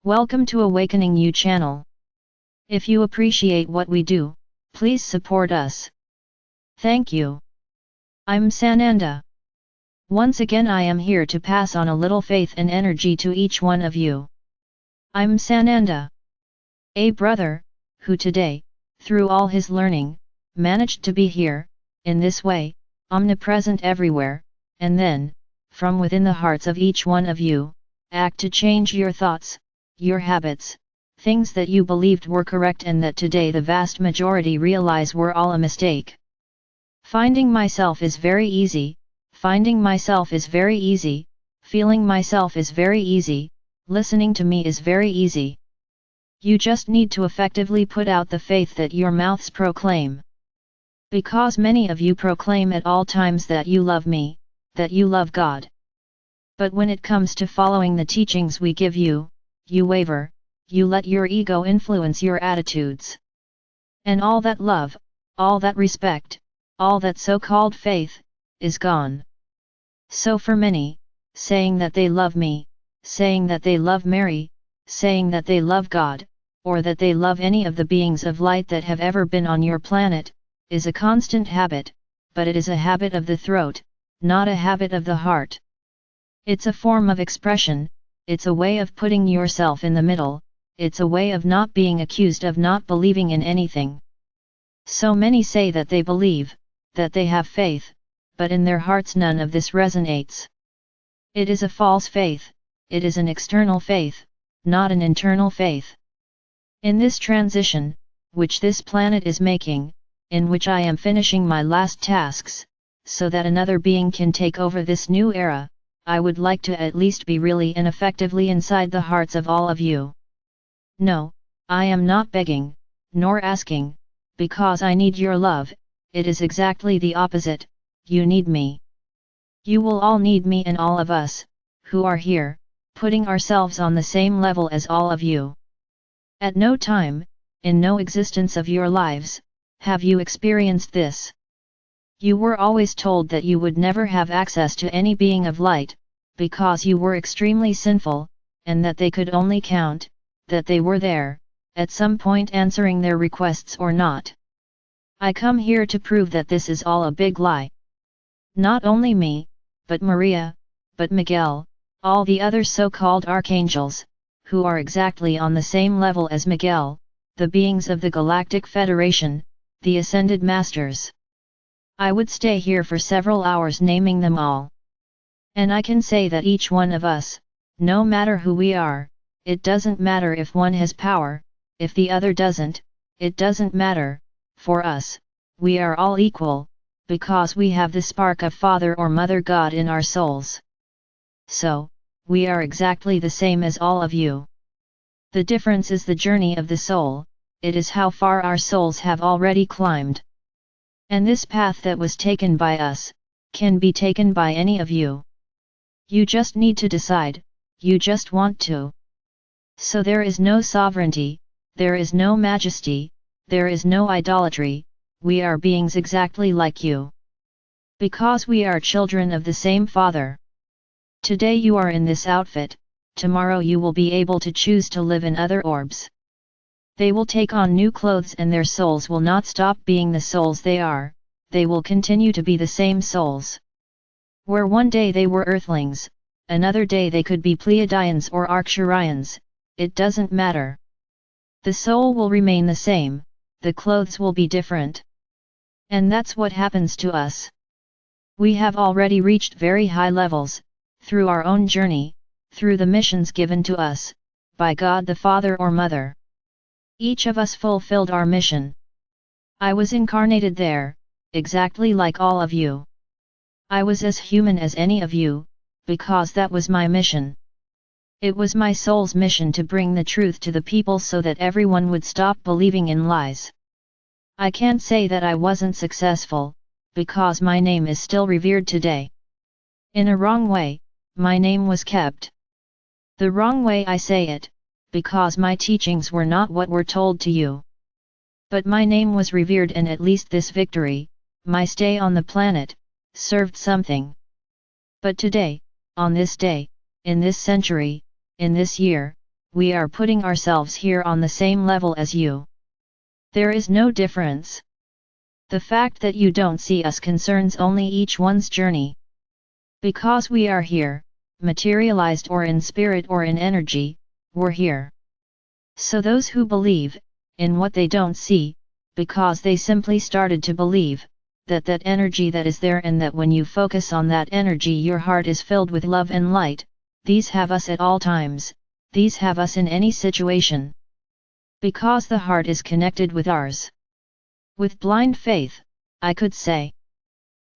Welcome to Awakening You channel. If you appreciate what we do, please support us. Thank you. I'm Sananda. Once again I am here to pass on a little faith and energy to each one of you. I'm Sananda, a brother, who today, through all his learning, managed to be here, in this way, omnipresent everywhere, and then, from within the hearts of each one of you, act to change your thoughts, your habits, things that you believed were correct and that today the vast majority realize were all a mistake. Finding myself is very easy, finding myself is very easy, feeling myself is very easy, listening to me is very easy. You just need to effectively put out the faith that your mouths proclaim. Because many of you proclaim at all times that you love me, that you love God. But when it comes to following the teachings we give you, you waver, you let your ego influence your attitudes. And all that love, all that respect, all that so-called faith, is gone. So for many, saying that they love me, saying that they love Mary, saying that they love God, or that they love any of the beings of light that have ever been on your planet, is a constant habit, but it is a habit of the throat, not a habit of the heart. It's a form of expression, it's a way of putting yourself in the middle, it's a way of not being accused of not believing in anything. So many say that they believe, that they have faith, but in their hearts none of this resonates. It is a false faith, it is an external faith, not an internal faith. In this transition, which this planet is making, in which I am finishing my last tasks, so that another being can take over this new era, I would like to at least be really and effectively inside the hearts of all of you. No, I am not begging, nor asking, because I need your love, it is exactly the opposite, you need me. You will all need me and all of us, who are here, putting ourselves on the same level as all of you. At no time, in no existence of your lives, have you experienced this. You were always told that you would never have access to any being of light, because you were extremely sinful, and that they could only count, that they were there, at some point answering their requests or not. I come here to prove that this is all a big lie. Not only me, but Maria, but Miguel, all the other so-called archangels, who are exactly on the same level as Miguel, the beings of the Galactic Federation, the Ascended Masters. I would stay here for several hours naming them all. And I can say that each one of us, no matter who we are, it doesn't matter if one has power, if the other doesn't, it doesn't matter, for us, we are all equal, because we have the spark of Father or Mother God in our souls. So, we are exactly the same as all of you. The difference is the journey of the soul, it is how far our souls have already climbed. And this path that was taken by us, can be taken by any of you. You just need to decide, you just want to. So there is no sovereignty, there is no majesty, there is no idolatry, we are beings exactly like you. Because we are children of the same Father. Today you are in this outfit, tomorrow you will be able to choose to live in other orbs. They will take on new clothes and their souls will not stop being the souls they are, they will continue to be the same souls. Where one day they were earthlings, another day they could be Pleiadians or Arcturians, it doesn't matter. The soul will remain the same, the clothes will be different. And that's what happens to us. We have already reached very high levels, through our own journey, through the missions given to us, by God the Father or Mother. Each of us fulfilled our mission. I was incarnated there, exactly like all of you. I was as human as any of you, because that was my mission. It was my soul's mission to bring the truth to the people so that everyone would stop believing in lies. I can't say that I wasn't successful, because my name is still revered today. In a wrong way, my name was kept. The wrong way I say it, because my teachings were not what were told to you. But my name was revered and at least this victory, my stay on the planet, served something. But today, on this day, in this century, in this year, we are putting ourselves here on the same level as you. There is no difference. The fact that you don't see us concerns only each one's journey. Because we are here, materialized or in spirit or in energy, we're here. So those who believe in what they don't see, because they simply started to believe that energy that is there, and that when you focus on that energy your heart is filled with love and light, these have us at all times, these have us in any situation. Because the heart is connected with ours. With blind faith, I could say.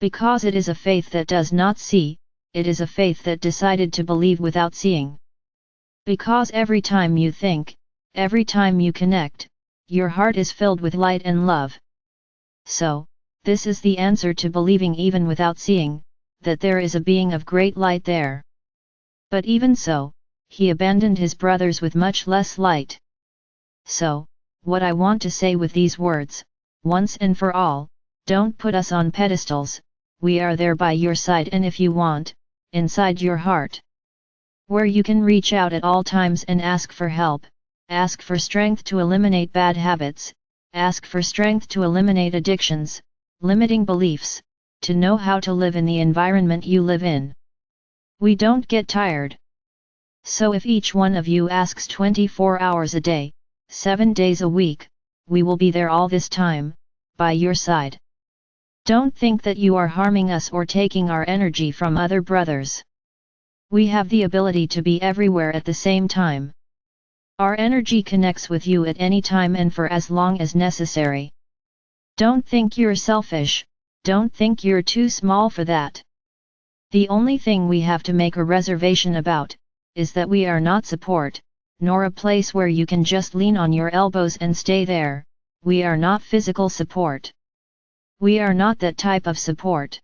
Because it is a faith that does not see, it is a faith that decided to believe without seeing. Because every time you think, every time you connect, your heart is filled with light and love. So, this is the answer to believing even without seeing, that there is a being of great light there. But even so, he abandoned his brothers with much less light. So, what I want to say with these words, once and for all, don't put us on pedestals, we are there by your side, and if you want, inside your heart. Where you can reach out at all times and ask for help, ask for strength to eliminate bad habits, ask for strength to eliminate addictions, limiting beliefs, to know how to live in the environment you live in. We don't get tired. So if each one of you asks 24 hours a day, 7 days a week, we will be there all this time, by your side. Don't think that you are harming us or taking our energy from other brothers. We have the ability to be everywhere at the same time. Our energy connects with you at any time and for as long as necessary. Don't think you're selfish, don't think you're too small for that. The only thing we have to make a reservation about, is that we are not support, nor a place where you can just lean on your elbows and stay there. We are not physical support. We are not that type of support.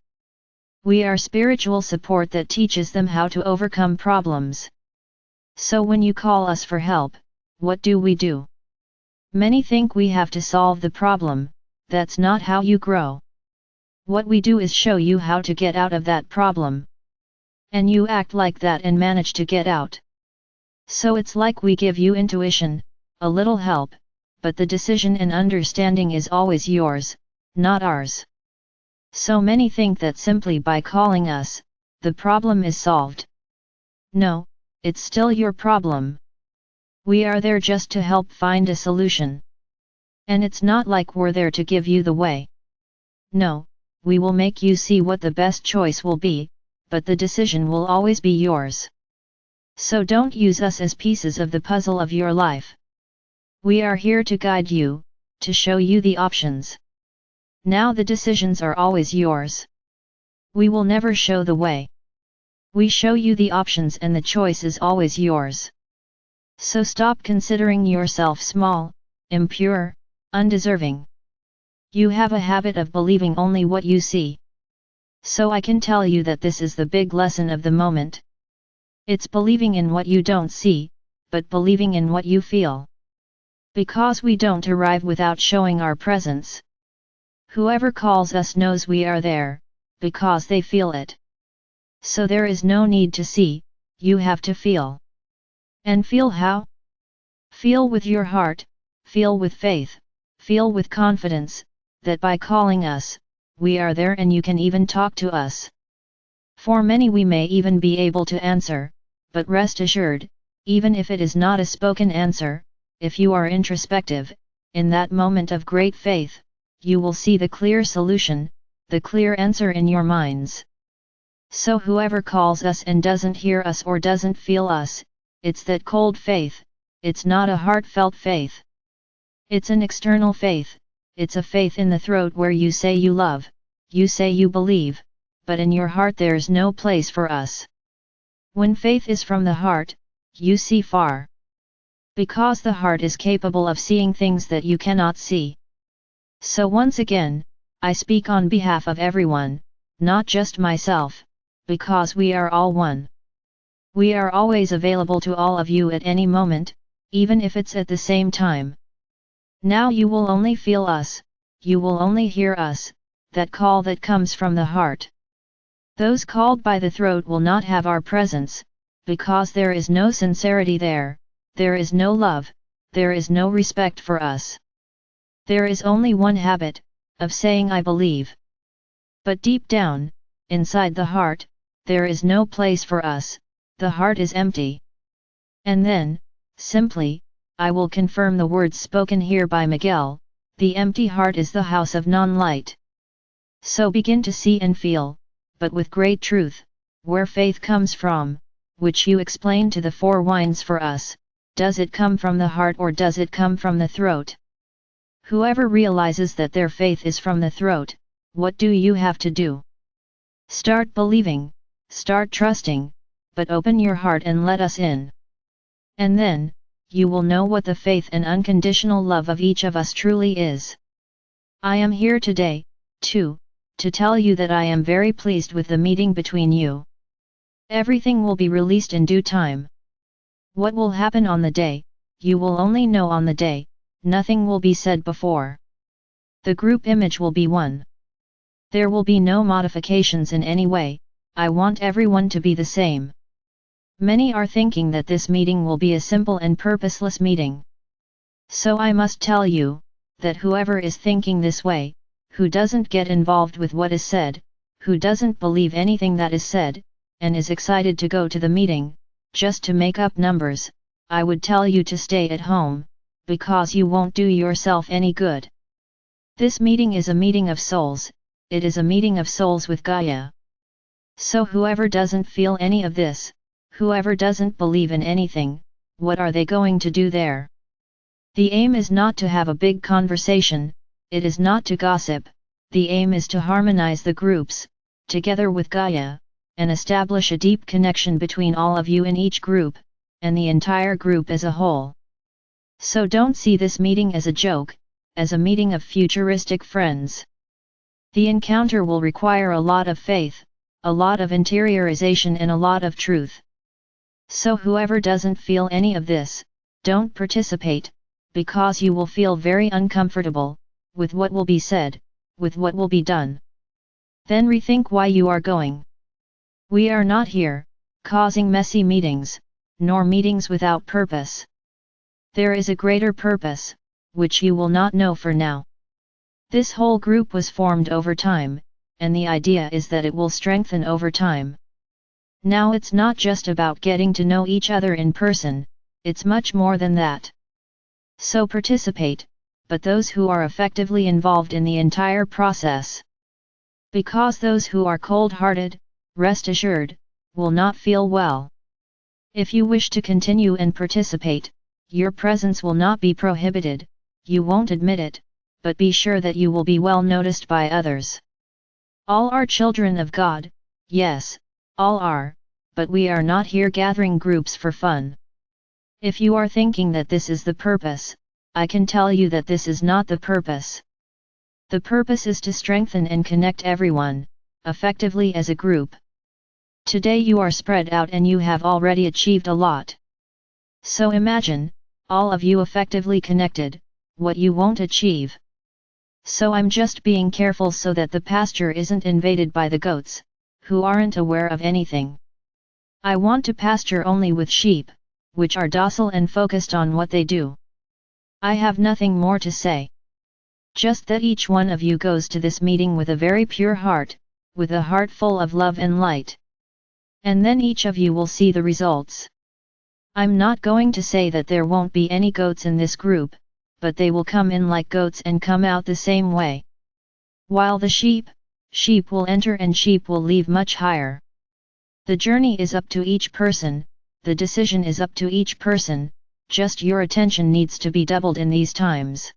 We are spiritual support that teaches them how to overcome problems. So when you call us for help, what do we do? Many think we have to solve the problem. That's not how you grow. What we do is show you how to get out of that problem. And you act like that and manage to get out. So it's like we give you intuition, a little help, but the decision and understanding is always yours, not ours. So many think that simply by calling us, the problem is solved. No, it's still your problem. We are there just to help find a solution. And it's not like we're there to give you the way. No, we will make you see what the best choice will be, but the decision will always be yours. So don't use us as pieces of the puzzle of your life. We are here to guide you, to show you the options. Now the decisions are always yours. We will never show the way. We show you the options and the choice is always yours. So stop considering yourself small, impure, undeserving. You have a habit of believing only what you see. So I can tell you that this is the big lesson of the moment. It's believing in what you don't see, but believing in what you feel. Because we don't arrive without showing our presence. Whoever calls us knows we are there, because they feel it. So there is no need to see, you have to feel. And feel how? Feel with your heart, feel with faith, feel with confidence, that by calling us, we are there and you can even talk to us. For many we may even be able to answer, but rest assured, even if it is not a spoken answer, if you are introspective, in that moment of great faith, you will see the clear solution, the clear answer in your minds. So whoever calls us and doesn't hear us or doesn't feel us, it's that cold faith, it's not a heartfelt faith. It's an external faith, it's a faith in the throat where you say you love, you say you believe, but in your heart there's no place for us. When faith is from the heart, you see far. Because the heart is capable of seeing things that you cannot see. So once again, I speak on behalf of everyone, not just myself, because we are all one. We are always available to all of you at any moment, even if it's at the same time. Now you will only feel us, you will only hear us, that call that comes from the heart. Those called by the throat will not have our presence, because there is no sincerity there, there is no love, there is no respect for us. There is only one habit, of saying I believe. But deep down, inside the heart, there is no place for us, the heart is empty. And then, simply, I will confirm the words spoken here by Miguel, the empty heart is the house of non-light. So begin to see and feel, but with great truth, where faith comes from, which you explain to the four winds for us, does it come from the heart or does it come from the throat? Whoever realizes that their faith is from the throat, what do you have to do? Start believing, start trusting, but open your heart and let us in. And then, you will know what the faith and unconditional love of each of us truly is. I am here today, too, to tell you that I am very pleased with the meeting between you. Everything will be released in due time. What will happen on the day, you will only know on the day, nothing will be said before. The group image will be one. There will be no modifications in any way, I want everyone to be the same. Many are thinking that this meeting will be a simple and purposeless meeting. So I must tell you, that whoever is thinking this way, who doesn't get involved with what is said, who doesn't believe anything that is said, and is excited to go to the meeting, just to make up numbers, I would tell you to stay at home, because you won't do yourself any good. This meeting is a meeting of souls, it is a meeting of souls with Gaia. So whoever doesn't feel any of this, whoever doesn't believe in anything, what are they going to do there? The aim is not to have a big conversation, it is not to gossip, the aim is to harmonize the groups, together with Gaia, and establish a deep connection between all of you in each group, and the entire group as a whole. So don't see this meeting as a joke, as a meeting of futuristic friends. The encounter will require a lot of faith, a lot of interiorization and a lot of truth. So whoever doesn't feel any of this, don't participate, because you will feel very uncomfortable, with what will be said, with what will be done. Then rethink why you are going. We are not here, causing messy meetings, nor meetings without purpose. There is a greater purpose, which you will not know for now. This whole group was formed over time, and the idea is that it will strengthen over time. Now it's not just about getting to know each other in person, it's much more than that. So participate, but those who are effectively involved in the entire process. Because those who are cold-hearted, rest assured, will not feel well. If you wish to continue and participate, your presence will not be prohibited, you won't admit it, but be sure that you will be well noticed by others. All are children of God, yes, all are, but we are not here gathering groups for fun. If you are thinking that this is the purpose, I can tell you that this is not the purpose. The purpose is to strengthen and connect everyone, effectively as a group. Today you are spread out and you have already achieved a lot. So imagine, all of you effectively connected, what you won't achieve. So I'm just being careful so that the pasture isn't invaded by the goats, who aren't aware of anything. I want to pasture only with sheep, which are docile and focused on what they do. I have nothing more to say. Just that each one of you goes to this meeting with a very pure heart, with a heart full of love and light. And then each of you will see the results. I'm not going to say that there won't be any goats in this group, but they will come in like goats and come out the same way. While the sheep will enter and sheep will leave much higher. The journey is up to each person, the decision is up to each person, just your attention needs to be doubled in these times.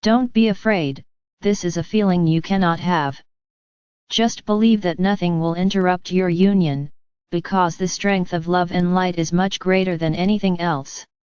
Don't be afraid, this is a feeling you cannot have. Just believe that nothing will interrupt your union, because the strength of love and light is much greater than anything else.